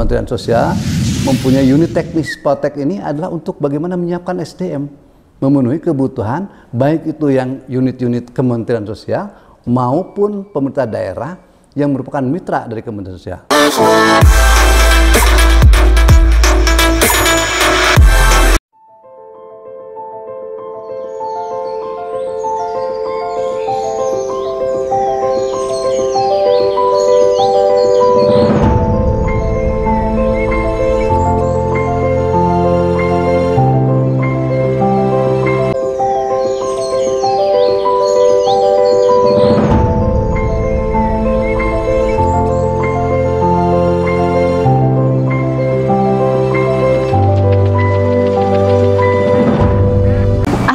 Kementerian Sosial mempunyai unit teknis Poltek ini adalah untuk bagaimana menyiapkan SDM memenuhi kebutuhan baik itu yang unit-unit Kementerian Sosial maupun pemerintah daerah yang merupakan mitra dari Kementerian Sosial.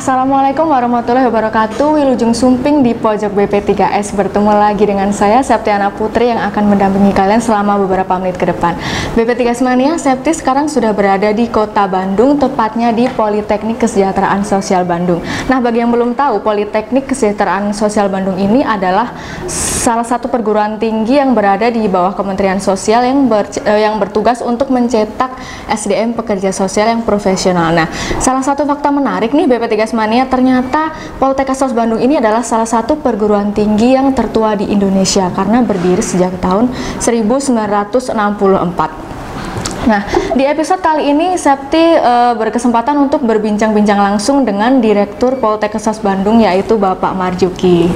Assalamualaikum warahmatullahi wabarakatuh. Wilujeng Sumping di pojok BP3S. Bertemu lagi dengan saya Septiana Putri yang akan mendampingi kalian selama beberapa menit ke depan. BP3S Mania, Septi sekarang sudah berada di Kota Bandung, tepatnya di Politeknik Kesejahteraan Sosial Bandung. Nah, bagi yang belum tahu, Politeknik Kesejahteraan Sosial Bandung ini adalah salah satu perguruan tinggi yang berada di bawah Kementerian Sosial yang bertugas untuk mencetak SDM pekerja sosial yang profesional. Nah, salah satu fakta menarik nih BP3S Mania, ternyata Poltek Kesos Bandung ini adalah salah satu perguruan tinggi yang tertua di Indonesia karena berdiri sejak tahun 1964. Nah, di episode kali ini Septi berkesempatan untuk berbincang-bincang langsung dengan Direktur Poltek Kesos Bandung, yaitu Bapak Marjuki.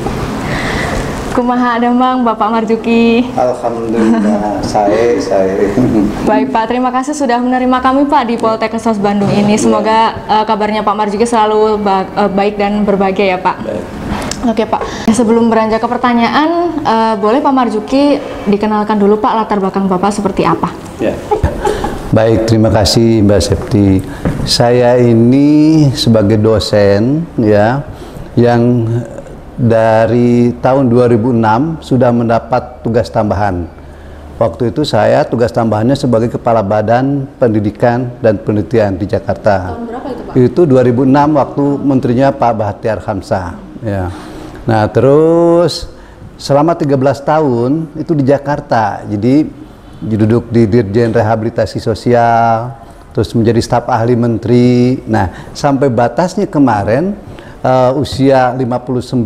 Kumaha damang Bapak Marjuki? Alhamdulillah, saya. Baik Pak, terima kasih sudah menerima kami Pak di Poltek Kesos Bandung ini. Semoga kabarnya Pak Marjuki selalu baik dan berbahagia ya Pak. Baik. Oke Pak, sebelum beranjak ke pertanyaan, boleh Pak Marjuki dikenalkan dulu Pak latar belakang Bapak seperti apa? Ya. Baik, terima kasih Mbak Septi. Saya ini sebagai dosen ya, yang dari tahun 2006 sudah mendapat tugas tambahan. Waktu itu saya tugas tambahannya sebagai Kepala Badan Pendidikan dan Penelitian di Jakarta. Tahun berapa itu Pak? Itu 2006 waktu menterinya Pak Bahtiar Hamzah. Ya. Nah terus selama 13 tahun itu di Jakarta. Jadi duduk di Dirjen Rehabilitasi Sosial, terus menjadi staf ahli menteri. Nah sampai batasnya kemarin usia 59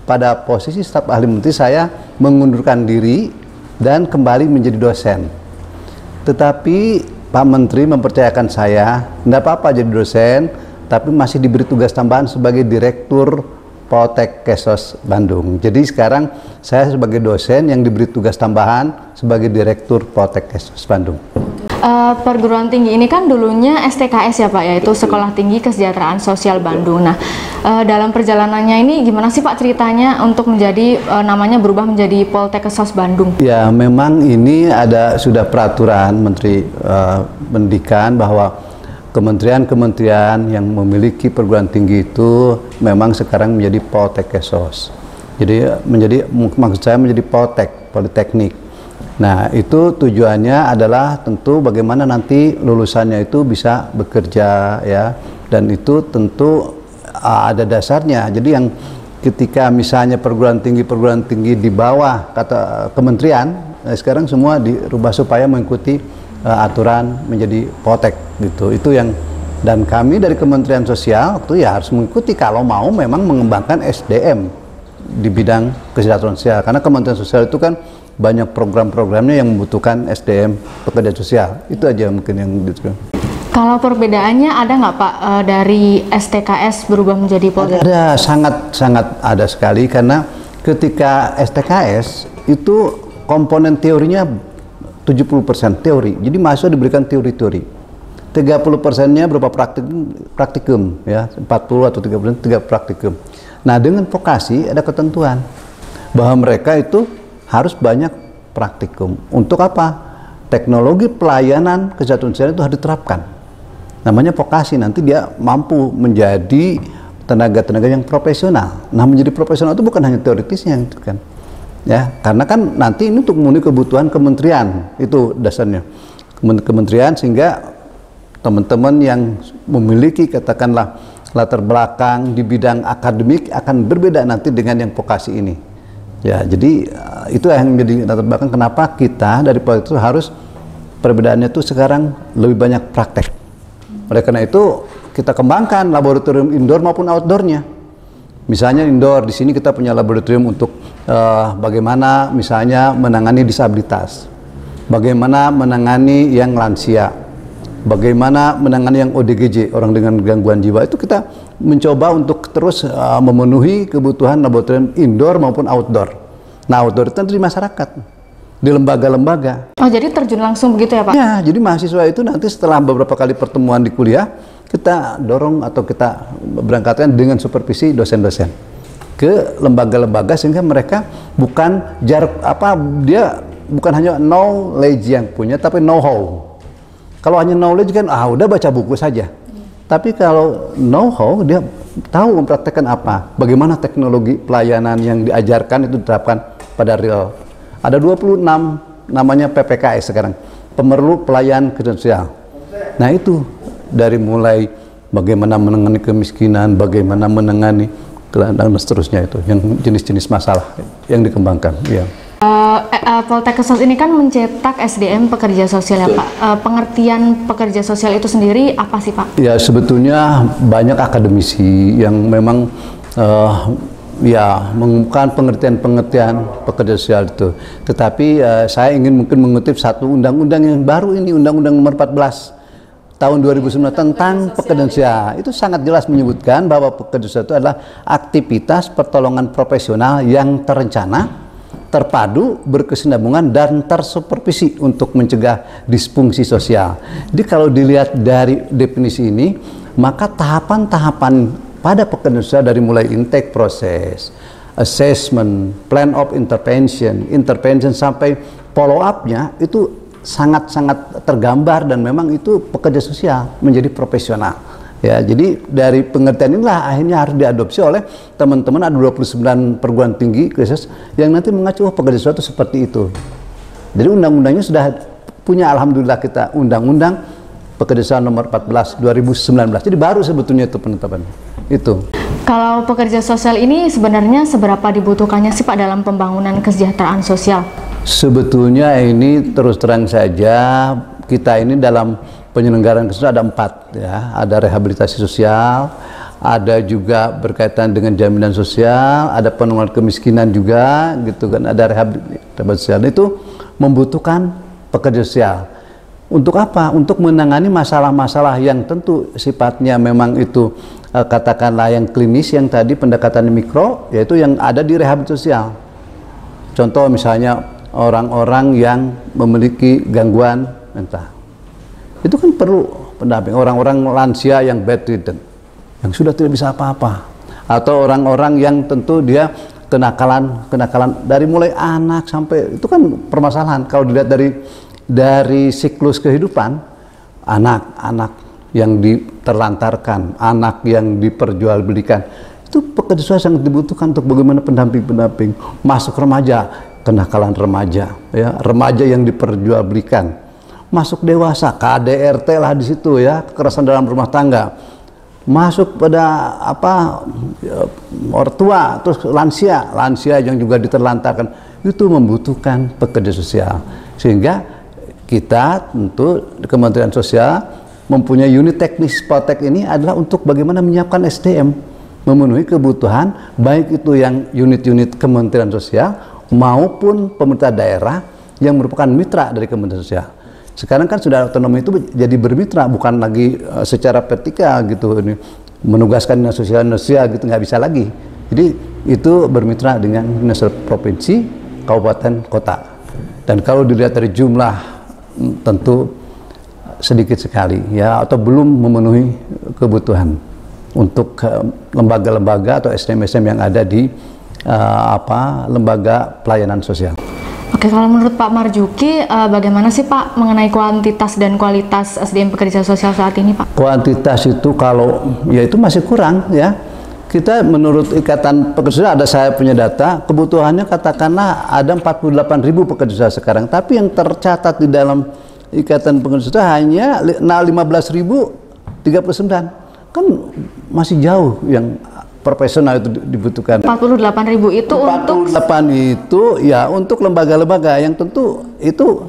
pada posisi staf ahli menteri saya mengundurkan diri dan kembali menjadi dosen. Tetapi Pak Menteri mempercayakan saya, tidak apa-apa jadi dosen, tapi masih diberi tugas tambahan sebagai Direktur Poltek Kesos Bandung. Jadi sekarang saya sebagai dosen yang diberi tugas tambahan sebagai Direktur Poltek Kesos Bandung. Perguruan tinggi ini kan dulunya STKS ya Pak, yaitu Sekolah Tinggi Kesejahteraan Sosial Bandung. Nah, dalam perjalanannya ini gimana sih Pak ceritanya untuk menjadi namanya berubah menjadi Poltek Kesos Bandung? Ya, memang ini sudah peraturan Menteri Pendidikan bahwa kementerian-kementerian yang memiliki perguruan tinggi itu memang sekarang menjadi Poltek Kesos. Jadi maksud saya menjadi Poltek, Politeknik. Nah itu tujuannya adalah tentu bagaimana nanti lulusannya itu bisa bekerja ya, dan itu tentu ada dasarnya. Jadi yang ketika misalnya perguruan tinggi di bawah kata kementerian, sekarang semua dirubah supaya mengikuti aturan menjadi Poltek gitu. Itu yang, dan kami dari Kementerian Sosial waktu ya harus mengikuti kalau mau memang mengembangkan SDM di bidang kesejahteraan sosial, karena Kementerian Sosial itu kan banyak program-programnya yang membutuhkan SDM pekerja sosial. Itu aja mungkin yang gitu. Kalau perbedaannya ada nggak Pak dari STKS berubah menjadi Poltek? Ada, sangat ada sekali, karena ketika STKS itu komponen teorinya 70% teori. Jadi mahasiswa diberikan teori-teori. 30%-nya berupa praktikum ya, 40 atau 30% praktikum. Nah, dengan vokasi ada ketentuan bahwa mereka itu harus banyak praktikum. Untuk apa? Teknologi pelayanan kesejahteraan sosial itu harus diterapkan. Namanya vokasi, nanti dia mampu menjadi tenaga-tenaga yang profesional. Nah, menjadi profesional itu bukan hanya teoritisnya kan. Ya, karena kan nanti ini untuk memenuhi kebutuhan kementerian, itu dasarnya. Kementerian, sehingga teman-teman yang memiliki katakanlah latar belakang di bidang akademik akan berbeda nanti dengan yang vokasi ini. Ya, jadi itu yang menjadi latar belakang kenapa kita dari Poltek itu harus Perbedaannya tuh sekarang lebih banyak praktek. Oleh karena itu kita kembangkan laboratorium indoor maupun outdoornya. Misalnya indoor, di sini kita punya laboratorium untuk bagaimana misalnya menangani disabilitas, bagaimana menangani yang lansia, bagaimana menangani yang ODGJ, orang dengan gangguan jiwa. Itu kita mencoba untuk terus memenuhi kebutuhan laboratorium indoor maupun outdoor. Nah, outdoor itu di masyarakat, di lembaga-lembaga. Oh, jadi terjun langsung begitu ya Pak? Ya, jadi mahasiswa itu nanti setelah beberapa kali pertemuan di kuliah, kita dorong atau kita berangkatkan dengan supervisi dosen-dosen ke lembaga-lembaga, sehingga mereka bukan dia bukan hanya knowledge yang punya, tapi know-how. Kalau hanya knowledge kan udah baca buku saja. Tapi kalau know-how, dia tahu mempraktekkan apa, bagaimana teknologi pelayanan yang diajarkan itu diterapkan pada real. Ada 26 namanya PPKS sekarang, pemerlu pelayan keadilan sosial. Nah, itu dari mulai bagaimana menangani kemiskinan, bagaimana menangani dan seterusnya, itu yang jenis-jenis masalah yang dikembangkan. Ya. Poltekkes ini kan mencetak SDM pekerja sosial ya Pak. Pengertian pekerja sosial itu sendiri apa sih Pak? Ya, sebetulnya banyak akademisi yang memang mengumumkan pengertian pekerja sosial itu. Tetapi saya ingin mungkin mengutip satu undang-undang yang baru ini, Undang-Undang Nomor 14 tahun 2009 tentang pekerjaan sosial. Itu sangat jelas menyebutkan bahwa pekerja sosial itu adalah aktivitas pertolongan profesional yang terencana, terpadu, berkesinambungan, dan tersupervisi untuk mencegah disfungsi sosial. Jadi kalau dilihat dari definisi ini, maka tahapan-tahapan pada pekerjaan sosial dari mulai intake proses, assessment, plan of intervention sampai follow up-nya itu sangat-sangat tergambar, dan memang itu pekerja sosial menjadi profesional. Ya, jadi dari pengertian inilah akhirnya harus diadopsi oleh teman-teman. Ada 29 perguruan tinggi khusus yang nanti mengacu pekerja sosial itu seperti itu. Jadi undang-undangnya sudah punya, alhamdulillah, kita undang-undang pekerja sosial nomor 14 2019. Jadi baru sebetulnya itu penetapannya. Itu. Kalau pekerja sosial ini sebenarnya seberapa dibutuhkannya sih Pak dalam pembangunan kesejahteraan sosial? Sebetulnya ini terus terang saja, kita ini dalam penyelenggaraan kesehatan ada 4 ya. Ada rehabilitasi sosial, ada juga berkaitan dengan jaminan sosial, ada penanggulangan kemiskinan juga gitu kan, ada rehabilitasi sosial. Itu membutuhkan pekerja sosial. Untuk apa? Untuk menangani masalah-masalah yang tentu sifatnya memang itu katakanlah yang klinis, yang tadi pendekatan mikro, yaitu yang ada di rehabilitasi sosial. Contoh misalnya orang-orang yang memiliki gangguan mental, itu kan perlu pendamping. Orang-orang lansia yang bedridden, yang sudah tidak bisa apa-apa, atau orang-orang yang tentu dia kenakalan dari mulai anak sampai, itu kan permasalahan. Kalau dilihat dari siklus kehidupan, anak-anak yang diterlantarkan, anak yang diperjualbelikan, itu pekerja sosial sangat dibutuhkan untuk bagaimana pendamping. Masuk remaja, kenakalan remaja, ya, remaja yang diperjualbelikan. Masuk dewasa, KDRT lah di situ ya, kekerasan dalam rumah tangga. Masuk pada ortua, terus lansia yang juga diterlantarkan, itu membutuhkan pekerja sosial. Sehingga kita tentu di Kementerian Sosial mempunyai unit teknis Poltek ini adalah untuk bagaimana menyiapkan SDM, memenuhi kebutuhan baik itu yang unit-unit Kementerian Sosial maupun pemerintah daerah yang merupakan mitra dari Kementerian Sosial. Sekarang kan sudah otonomi itu jadi bermitra, bukan lagi secara vertikal gitu, ini menugaskan dinas sosial gitu, nggak bisa lagi. Jadi itu bermitra dengan dinas provinsi, kabupaten, kota. Dan kalau dilihat dari jumlah tentu sedikit sekali ya, atau belum memenuhi kebutuhan untuk lembaga-lembaga atau SDM-SDM yang ada di lembaga pelayanan sosial. Oke, kalau menurut Pak Marjuki, bagaimana sih Pak mengenai kuantitas dan kualitas SDM pekerja sosial saat ini Pak? Kuantitas itu kalau ya itu masih kurang ya. Kita menurut Ikatan Pekerja Sosial, ada saya punya data, kebutuhannya katakanlah ada 48.000 pekerja sosial sekarang, tapi yang tercatat di dalam Ikatan Pekerja Sosial hanya 15.039, kan masih jauh yang profesional itu dibutuhkan. 48.000 itu 48 itu ya untuk lembaga-lembaga yang tentu itu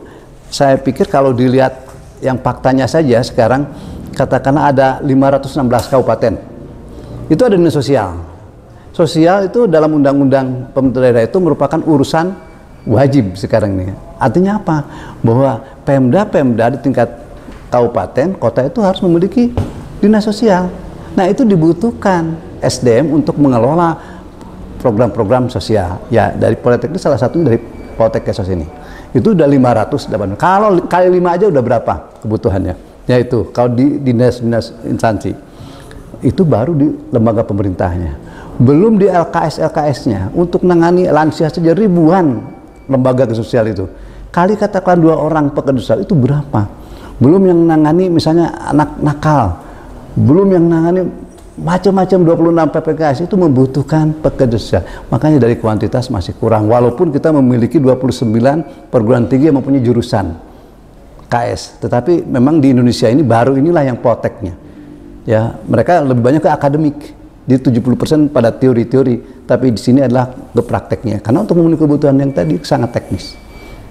Saya pikir kalau dilihat yang faktanya saja sekarang, katakanlah ada 516 kabupaten. Itu ada dinas sosial. Sosial itu dalam undang-undang pemerintah daerah itu merupakan urusan wajib sekarang ini. Artinya apa? Bahwa Pemda di tingkat kabupaten, kota itu harus memiliki dinas sosial. Nah, itu dibutuhkan SDM untuk mengelola program-program sosial. Ya, dari Politeknik salah satunya dari Politeknik Sos ini. Itu udah 508. Kalau kali 5 aja udah berapa kebutuhannya? Ya itu, kalau di dinas-dinas instansi. Itu baru di lembaga pemerintahnya. Belum di LKS-LKS-nya. Untuk menangani lansia saja ribuan lembaga sosial itu. Kali katakan 2 orang pekerja sosial itu berapa? Belum yang menangani misalnya anak nakal. Belum yang menangani macam-macam 26 PPKS itu membutuhkan pekerja sosial. Makanya dari kuantitas masih kurang. Walaupun kita memiliki 29 perguruan tinggi yang mempunyai jurusan KS. Tetapi memang di Indonesia ini baru inilah yang Polteknya. Ya, mereka lebih banyak ke akademik. Di 70% pada teori-teori, tapi di sini adalah ke prakteknya. Karena untuk memenuhi kebutuhan yang tadi sangat teknis.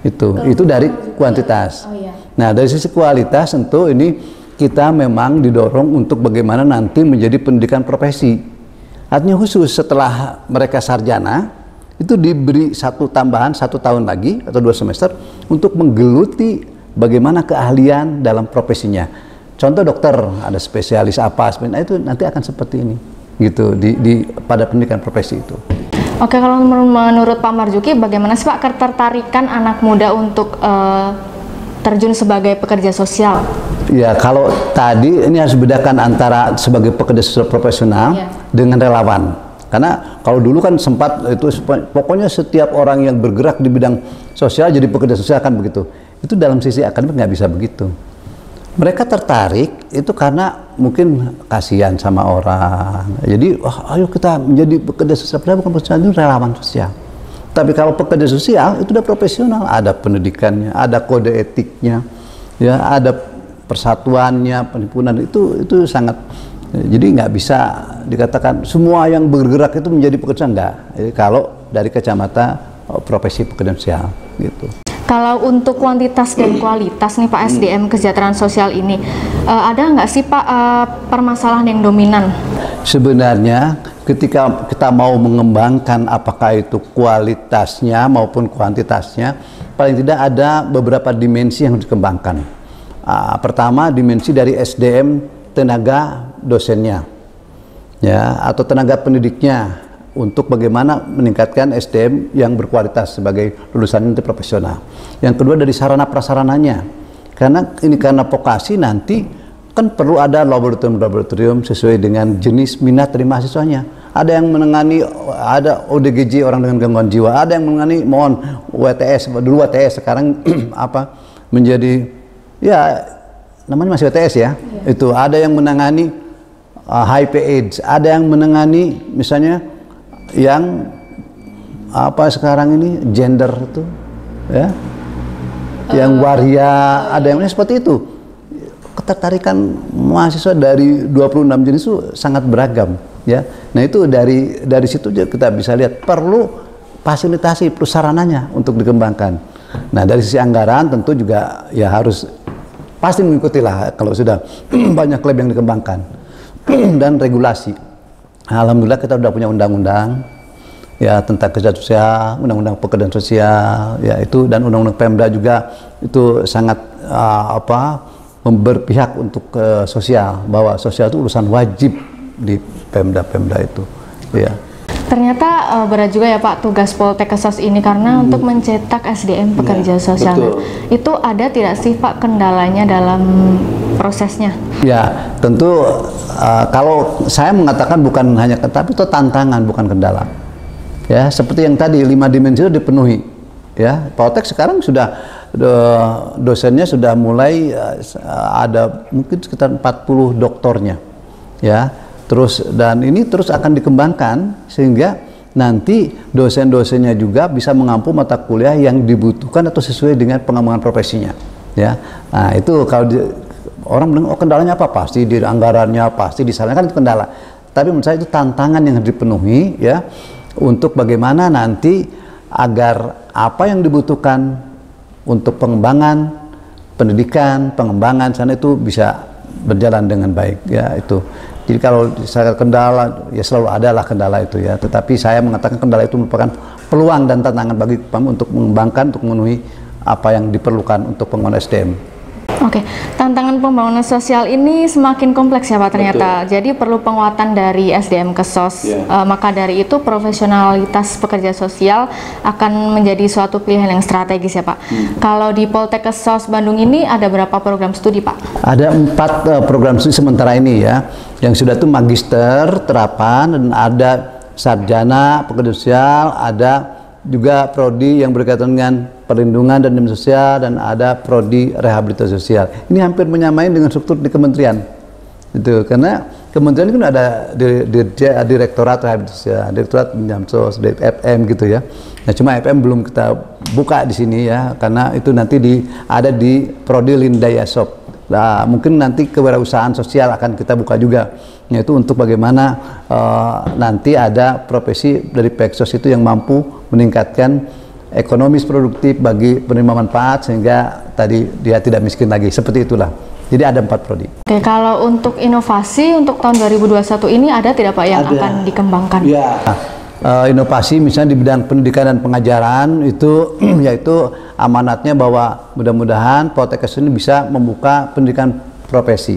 Itu dari kuantitas. Oh, iya. Nah, dari sisi kualitas tentu ini kita memang didorong untuk bagaimana nanti menjadi pendidikan profesi. Artinya khusus setelah mereka sarjana itu diberi tambahan 1 tahun lagi atau 2 semester untuk menggeluti bagaimana keahlian dalam profesinya. Contoh dokter, ada spesialis apa, itu nanti akan seperti ini. Gitu pada pendidikan profesi itu. Oke, kalau menurut Pak Marzuki, bagaimana sih Pak ketertarikan anak muda untuk terjun sebagai pekerja sosial? Ya, kalau tadi ini harus bedakan antara sebagai pekerja sosial profesional dengan relawan. Karena kalau dulu kan sempat itu pokoknya setiap orang yang bergerak di bidang sosial jadi pekerja sosial kan begitu. Itu dalam sisi akademik nggak bisa begitu. Mereka tertarik itu karena mungkin kasihan sama orang. Jadi, ayo kita menjadi pekerja sosial. Padahal bukan pekerja sosial, itu relawan sosial. Tapi kalau pekerja sosial itu udah profesional, ada pendidikannya, ada kode etiknya, ya, ada persatuannya, penimpunan itu sangat. Jadi nggak bisa dikatakan semua yang bergerak itu menjadi pekerja, enggak. Jadi, kalau dari kacamata profesi pekerja sosial, gitu. Kalau untuk kuantitas dan kualitas nih Pak SDM kesejahteraan sosial ini, ada nggak sih Pak permasalahan yang dominan? Sebenarnya ketika kita mau mengembangkan apakah itu kualitasnya maupun kuantitasnya, paling tidak ada beberapa dimensi yang harus dikembangkan. Pertama, dimensi dari SDM tenaga dosennya, ya, atau tenaga pendidiknya, untuk bagaimana meningkatkan SDM yang berkualitas sebagai lulusan profesional. Yang kedua dari sarana prasarananya, karena vokasi nanti kan perlu ada laboratorium sesuai dengan jenis minat dari mahasiswanya. Ada yang menangani, ada ODGJ orang dengan gangguan jiwa, ada yang menangani WTS, dulu WTS sekarang menjadi ya namanya masih WTS ya. Itu ada yang menangani HIV/AIDS, ada yang menangani misalnya yang sekarang ini gender itu ya, yang waria, ada yang seperti itu. Ketertarikan mahasiswa dari 26 jenis itu sangat beragam ya. Nah, itu dari situ kita bisa lihat perlu fasilitasi, perlu sarananya untuk dikembangkan. Nah, dari sisi anggaran tentu juga ya harus pasti mengikuti lah kalau sudah banyak lab yang dikembangkan. Dan regulasi. Alhamdulillah kita sudah punya undang-undang ya tentang kesejahteraan sosial, undang-undang pekerjaan sosial ya itu, dan undang-undang Pemda juga itu sangat berpihak untuk sosial, bahwa sosial itu urusan wajib di Pemda itu ya. Ternyata berat juga ya Pak tugas Poltek Sos ini, karena untuk mencetak SDM pekerja sosial. Betul. Itu ada tidak sih Pak kendalanya dalam prosesnya? Ya, tentu kalau saya mengatakan bukan hanya, tapi itu tantangan bukan kendala. Ya, seperti yang tadi 5 dimensi itu dipenuhi. Ya, Poltek sekarang sudah dosennya sudah mulai ada mungkin sekitar 40 doktornya. Ya. Dan ini terus akan dikembangkan sehingga nanti dosen-dosennya juga bisa mengampu mata kuliah yang dibutuhkan atau sesuai dengan pengembangan profesinya. Ya, nah itu kalau orang bilang kendalanya apa, pasti di anggarannya, pasti di sana, kan itu kendala. Tapi menurut saya itu tantangan yang harus dipenuhi ya, untuk bagaimana nanti agar apa yang dibutuhkan untuk pengembangan pendidikan, pengembangan sana itu bisa berjalan dengan baik ya itu. Jadi kalau saya kendala ya selalu ada lah kendala itu ya. Tetapi saya mengatakan kendala itu merupakan peluang dan tantangan bagi PAM untuk mengembangkan, untuk memenuhi apa yang diperlukan untuk pembangunan SDM. Oke, tantangan pembangunan sosial ini semakin kompleks ya Pak ternyata. Betul. Jadi perlu penguatan dari SDM Kesos. Maka dari itu profesionalitas pekerja sosial akan menjadi suatu pilihan yang strategis ya Pak. Kalau di Poltek Kesos Bandung ini ada berapa program studi Pak? Ada 4 program studi sementara ini ya. Yang sudah tuh magister terapan dan ada sarjana pekerja sosial, ada juga prodi yang berkaitan dengan perlindungan dan jaminan sosial, dan ada prodi rehabilitasi sosial. Ini hampir menyamai dengan struktur di kementerian itu, karena kementerian itu ada direktorat rehabilitasi sosial, direktorat jamsos, FM gitu ya. Nah cuma FM belum kita buka di sini ya, karena itu nanti ada di prodi Lindayasop. Nah, mungkin nanti kewirausahaan sosial akan kita buka juga, yaitu untuk bagaimana nanti ada profesi dari Peksos itu yang mampu meningkatkan ekonomis produktif bagi penerima manfaat sehingga tadi dia tidak miskin lagi, seperti itulah. Jadi ada 4 prodi. Oke, kalau untuk inovasi untuk tahun 2021 ini ada tidak Pak yang akan dikembangkan? Ya. Inovasi misalnya di bidang pendidikan dan pengajaran itu yaitu amanatnya bahwa mudah-mudahan Poltek Kesos ini bisa membuka pendidikan profesi,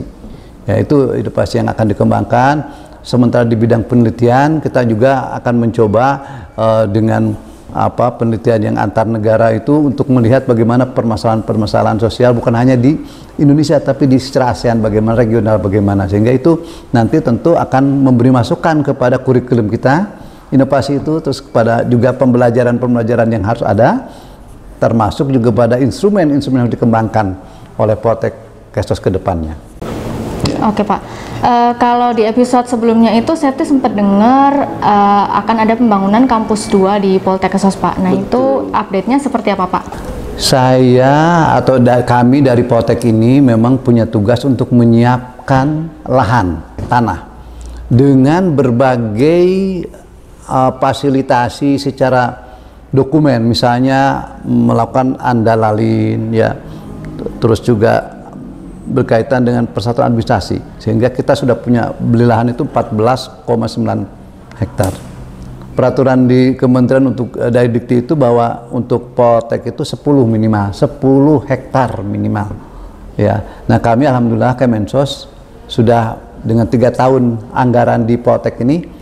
yaitu inovasi yang akan dikembangkan. Sementara di bidang penelitian kita juga akan mencoba dengan penelitian yang antar negara itu untuk melihat bagaimana permasalahan-permasalahan sosial bukan hanya di Indonesia tapi di secara ASEAN, bagaimana regional, bagaimana, sehingga itu nanti tentu akan memberi masukan kepada kurikulum kita. Inovasi itu terus kepada juga pembelajaran yang harus ada, termasuk juga pada instrumen-instrumen yang dikembangkan oleh Poltek Kesos ke depannya. Oke Pak, kalau di episode sebelumnya itu saya sempat dengar akan ada pembangunan kampus 2 di Poltek Kesos Pak. Nah itu update-nya seperti apa Pak? Saya atau kami dari Poltek ini memang punya tugas untuk menyiapkan lahan, tanah dengan berbagai fasilitasi secara dokumen, misalnya melakukan andalalin ya, terus juga berkaitan dengan persatuan administrasi, sehingga kita sudah punya beli lahan itu 14,9 hektar. Peraturan di kementerian untuk dari Dikti itu bahwa untuk Poltek itu 10 hektar minimal ya. Nah kami alhamdulillah Kemensos sudah dengan 3 tahun anggaran di Poltek ini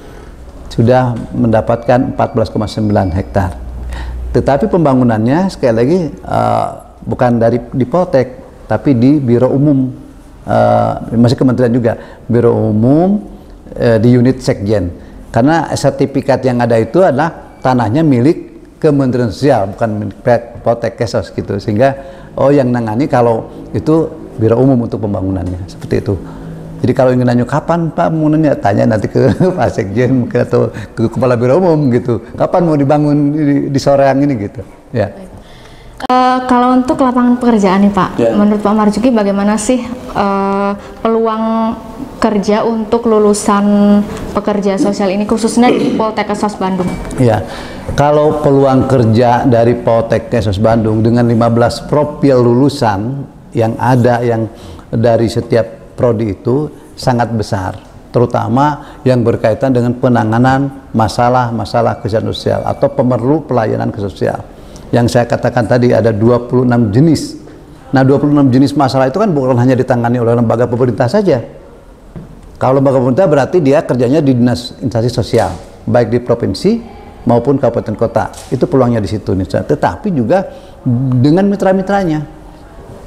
sudah mendapatkan 14,9 hektar. Tetapi pembangunannya sekali lagi bukan di Poltek, tapi di Biro Umum, masih kementerian juga, Biro Umum di unit Sekjen. Karena sertifikat yang ada itu adalah tanahnya milik Kementerian Sosial, bukan milik Poltek Kesos gitu. Sehingga yang nangani kalau itu Biro Umum untuk pembangunannya, seperti itu. Jadi kalau ingin nanya kapan Pak pembangunannya, tanya nanti ke Pak Sekjen mungkin atau ke Kepala Biro Umum gitu. Kapan mau dibangun di Soreang ini gitu. Ya. Kalau untuk lapangan pekerjaan nih Pak, menurut Pak Marzuki bagaimana sih peluang kerja untuk lulusan pekerja sosial ini khususnya di Poltek Kesos Bandung? Ya, kalau peluang kerja dari Poltek Kesos Bandung dengan 15 profil lulusan yang ada yang dari setiap prodi itu sangat besar, terutama yang berkaitan dengan penanganan masalah-masalah kesehatan sosial atau pemerlu pelayanan kesosial. Yang saya katakan tadi ada 26 jenis. Nah 26 jenis masalah itu kan bukan hanya ditangani oleh lembaga pemerintah saja. Kalau lembaga pemerintah berarti dia kerjanya di dinas instansi sosial, baik di provinsi maupun kabupaten kota. Itu peluangnya di situ nih. Tetapi juga dengan mitra-mitranya.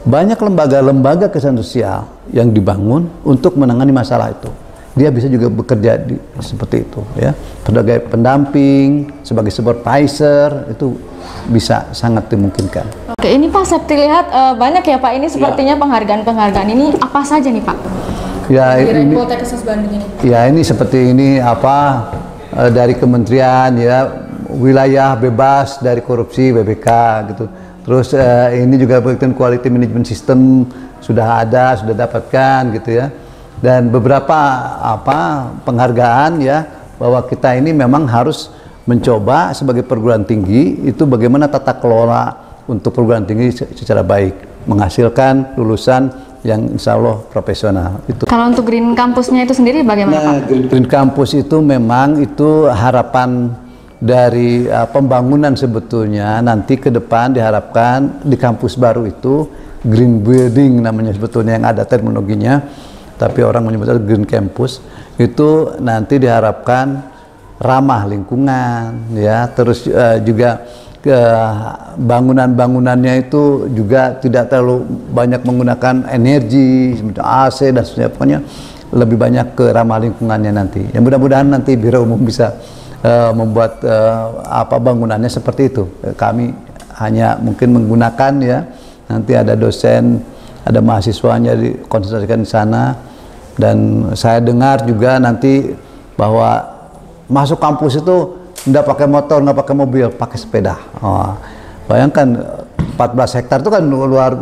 Banyak lembaga-lembaga kesehatan sosial yang dibangun untuk menangani masalah itu. Dia bisa juga bekerja seperti itu ya. Sebagai pendamping, sebagai supervisor, itu bisa sangat dimungkinkan. Oke, ini Pak saya lihat banyak ya Pak, ini sepertinya penghargaan-penghargaan ini apa saja nih Pak? Ya ini Poltek Kesos Bandung ini. Ya ini seperti ini dari kementerian ya, wilayah bebas dari korupsi BBK gitu. Terus ini juga berkaitan quality management system sudah ada, sudah dapatkan gitu ya. Dan beberapa penghargaan ya, bahwa kita ini memang harus mencoba sebagai perguruan tinggi itu bagaimana tata kelola untuk perguruan tinggi secara baik menghasilkan lulusan yang insya Allah profesional. Itu. Kalau untuk Green Campusnya itu sendiri bagaimana Pak? Green Campus itu memang itu harapan dari pembangunan sebetulnya. Nanti ke depan diharapkan di kampus baru itu Green Building namanya sebetulnya, yang ada terminologinya, tapi orang menyebutnya Green Campus. Itu nanti diharapkan ramah lingkungan, ya, terus juga bangunan-bangunannya itu juga tidak terlalu banyak menggunakan energi seperti AC dan sebagainya, pokoknya lebih banyak ke ramah lingkungannya nanti. Ya mudah-mudahan nanti Biro Umum bisa membuat bangunannya seperti itu. Kami hanya mungkin menggunakan, ya, nanti ada dosen, ada mahasiswanya dikonsentrasikan di sana. Dan saya dengar juga nanti bahwa masuk kampus itu nggak pakai motor, nggak pakai mobil, pakai sepeda. Bayangkan 14 hektar itu kan luar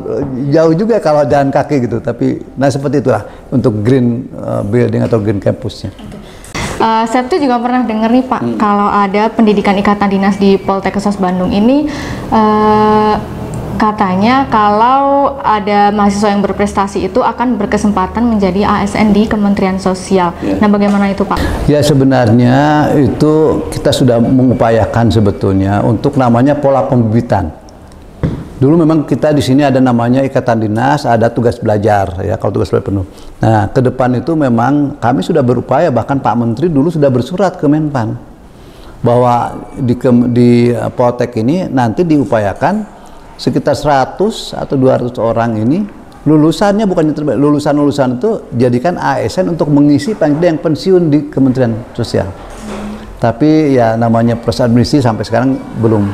jauh juga kalau jalan kaki gitu. Tapi nah seperti itulah untuk green building atau green campusnya. Saya tuh juga pernah dengar nih Pak, kalau ada pendidikan ikatan dinas di Poltekkes Bandung ini, katanya kalau ada mahasiswa yang berprestasi itu akan berkesempatan menjadi ASN di Kementerian Sosial. Nah, bagaimana itu Pak? Ya, sebenarnya itu kita sudah mengupayakan sebetulnya untuk namanya pola pembibitan. Dulu memang kita di sini ada namanya ikatan dinas, ada tugas belajar, ya, kalau tugas belajar penuh. Nah, ke depan itu memang kami sudah berupaya, bahkan Pak Menteri dulu sudah bersurat ke Menpan bahwa di Poltek ini nanti diupayakan sekitar 100 atau 200 orang ini lulusannya, bukan lulusan-lulusan itu jadikan ASN untuk mengisi yang pensiun di Kementerian Sosial. Tapi ya namanya proses administrasi sampai sekarang belum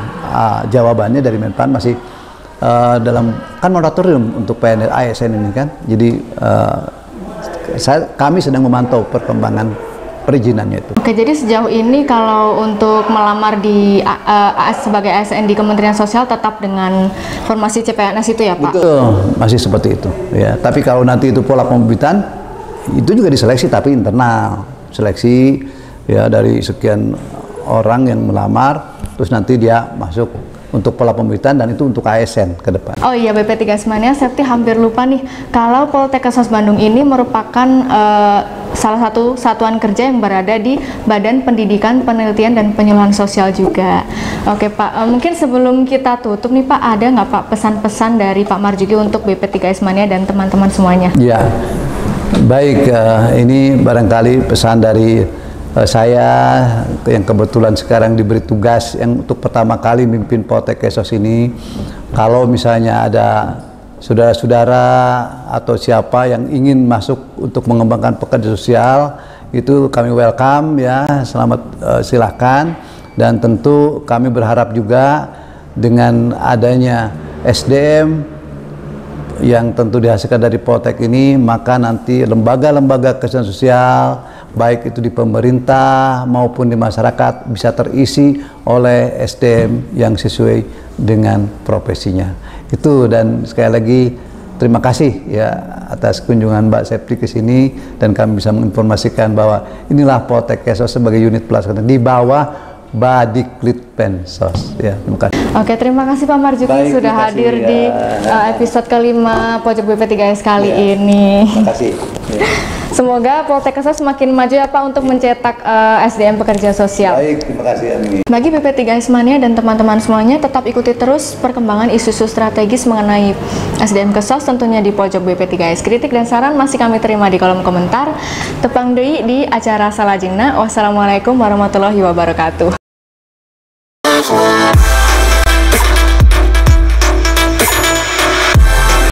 jawabannya dari Menpan, masih dalam kan moratorium untuk PNS ASN ini kan. Jadi kami sedang memantau perkembangan perizinannya itu. Oke, jadi sejauh ini kalau untuk melamar di sebagai ASN di Kementerian Sosial tetap dengan formasi CPNS itu ya Pak? Betul, masih seperti itu. Ya, tapi kalau nanti itu pola pembibitan itu juga diseleksi, tapi internal seleksi, ya, dari sekian orang yang melamar, terus nanti dia masuk untuk pola pembibitan, dan itu untuk ASN ke depan. Oh iya, BP3 Mania, Septi hampir lupa nih, kalau Poltekkes Bandung ini merupakan salah satu satuan kerja yang berada di Badan Pendidikan, Penelitian, dan Penyuluhan Sosial juga. Oke Pak, mungkin sebelum kita tutup nih Pak, ada nggak Pak pesan-pesan dari Pak Marjuki untuk BP3 Mania dan teman-teman semuanya? Ya, baik, ini barangkali pesan dari saya yang kebetulan sekarang diberi tugas yang untuk pertama kali memimpin Poltekkes ini. Kalau misalnya ada saudara-saudara atau siapa yang ingin masuk untuk mengembangkan pekerja sosial, itu kami welcome, ya, selamat, silahkan. Dan tentu kami berharap juga dengan adanya SDM yang tentu dihasilkan dari Poltek ini, maka nanti lembaga-lembaga kesehatan sosial baik itu di pemerintah maupun di masyarakat bisa terisi oleh SDM yang sesuai dengan profesinya. Itu, dan sekali lagi terima kasih, ya, atas kunjungan Mbak Septi ke sini, dan kami bisa menginformasikan bahwa inilah Poltekkes sebagai unit pelaksana di bawah Badiklit Pensos. Ya, terima kasih. Oke, terima kasih Pak Marjuki sudah hadir di episode kelima Pojok BP3S kali ini. Terima kasih. Ya. Semoga Poltekkes semakin maju ya Pak untuk mencetak SDM pekerja sosial. Baik, terima kasih Ami. Bagi BP3S Mania dan teman-teman semuanya, tetap ikuti terus perkembangan isu-isu strategis mengenai SDM Kesos tentunya di Pojok BP3S. Kritik dan saran masih kami terima di kolom komentar. Tepang deui di acara salajengna. Wassalamualaikum warahmatullahi wabarakatuh.